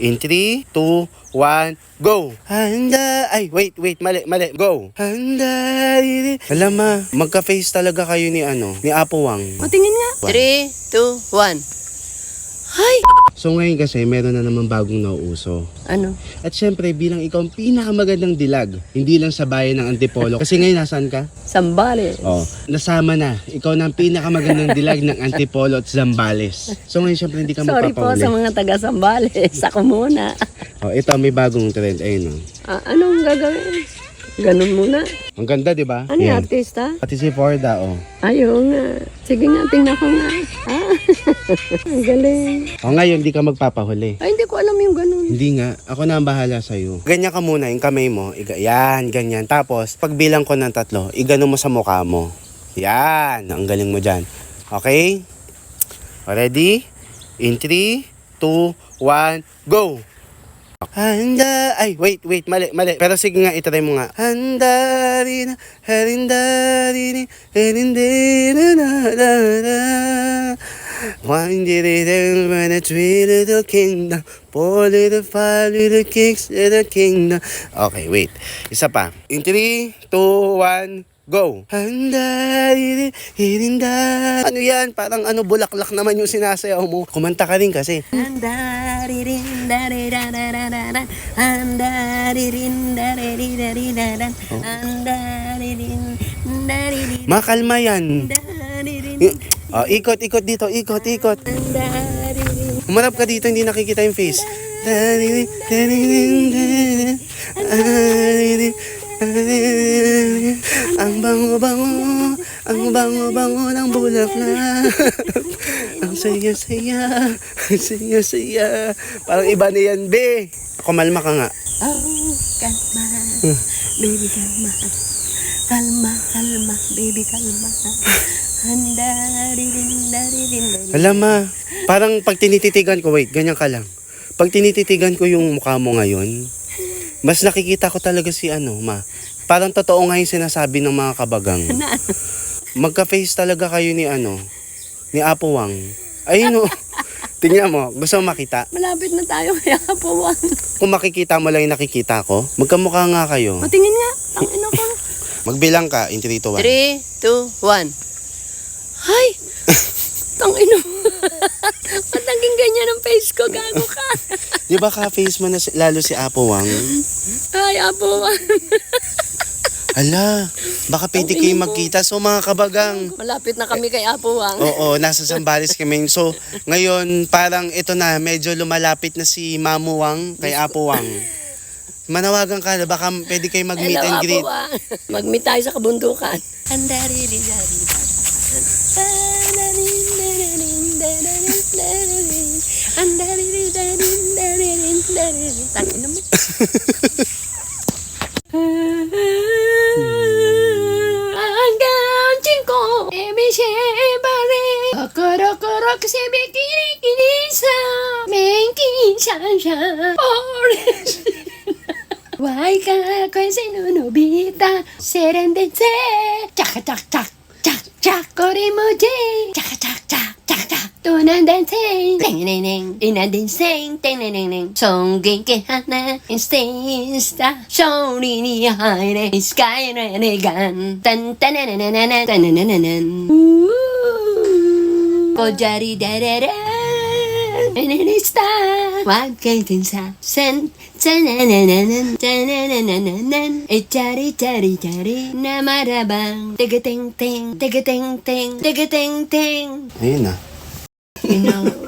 In 3, 2, 1, go! Handa! Ay, wait, mali, go! Handa! Alam ma, magka-face talaga kayo ni ni Apo Wang. Matingin nga. 3, 2, 1. Hay! So ngayon kasi, meron na naman bagong nauuso. Ano? At syempre, bilang ikaw ang pinakamagandang dilag, hindi lang sa bayan ng Antipolo. Kasi ngayon, nasaan ka? Sambales. Oh, nasama na. Ikaw na ang pinakamagandang dilag ng Antipolo at Zambales. So ngayon, syempre, hindi ka Sorry po magpapauli. sa mga taga Sambales. Ako muna. Oh, ito, may bagong trend. Ayun, Anong gagawin? Ganun muna. Ang ganda, di ba? Ano yung Yan. artista? Pati si Forda, Ayaw nga. Sige nga, tingnan ko nga. Ang galing. O ngayon, hindi ka magpapahuli. Ay, hindi ko alam yung ganun. Hindi nga. Ako na ang bahala sa'yo. Ganyan ka muna, yung kamay mo. Yan, ganyan. Tapos, pagbilang ko ng 3, igano mo sa mukha mo. Yan. Ang galing mo dyan. Okay? Ready? In 3, 2, 1, go! Handa! Ay, wait, mali. Pero sige nga, itry mo nga. Handa rin, harinda rin, one little when a 3 little kingdom, 4 little, 5 little kings, little kingdom. Okay, wait. Isa pa. In 3, 2, 1, go! Handa, hirinda. Ano yan? Parang bulaklak naman yung sinasayaw mo. Kumanta ka rin kasi. Makalma yan. Ikot dito, ikot. Umarap ka dito, hindi nakikita yung face. Ang bango-bango ng bulaklak. Ang saya-saya. Parang iba na yan, be. Kumalma ka nga. Oh, kalma. Baby, kalma. Kalma, baby, kalma. Handa, Alam ma, parang pag tinititigan ko, wait, ganyan ka lang. Pag tinititigan ko yung mukha mo ngayon, mas nakikita ko talaga si ma. Parang totoo nga yung sinasabi ng mga kabagang. Magka-face talaga kayo ni ni Apo Wang. Ayun tingnan mo, gusto mo makita? Malapit na tayo kaya po. Kung makikita mo lang yung nakikita ko, magkamukha nga kayo. Matingin nga. Ang ino ko. Magbilang ka, in 3, 2, 1. 3, 2, 1. Hay! Tang ino. Ba't naging ganyan ang face ko? Gago ka. Di ba ka-face mo na lalo si Apo Wang? Ay, Apo Wang. Hala, baka pwede kayo magkita. So mga kabagang, Malapit na kami kay Apo Wang. oo, nasa Zambales kami. So ngayon parang ito na, medyo lumalapit na si Mamu Wang kay Apo Wang. Manawagan ka na, baka pwede kayo mag-meet and greet. Apo Wang. Mag-meet tayo sa kabundukan. Tangina mo. Hanggang cinco, ebisebare. Koro-koro kasi bikini-kinisa. Menkin-sha-sha. Why ka sinunobita? Serendetse. Chaka-chak-chak. Chak-chak. Korimoje. Chaka-chak-chak. Chak-chak. Tunan dancing. Ting-ning-ning. Ina dancing. Ting-ning-ning. Songging ke hana. Insta. Shori ni haire. Sky renegan. Tan-tan-nan-nan-nan. Tan-nan-nan-nan. Kojari darara. Insta. Wag kay tinsa. Sen. Tanananan, tanananan, chari na marabang, tigateng-teng, tigateng-teng, tigateng-teng. Ayun na. Inang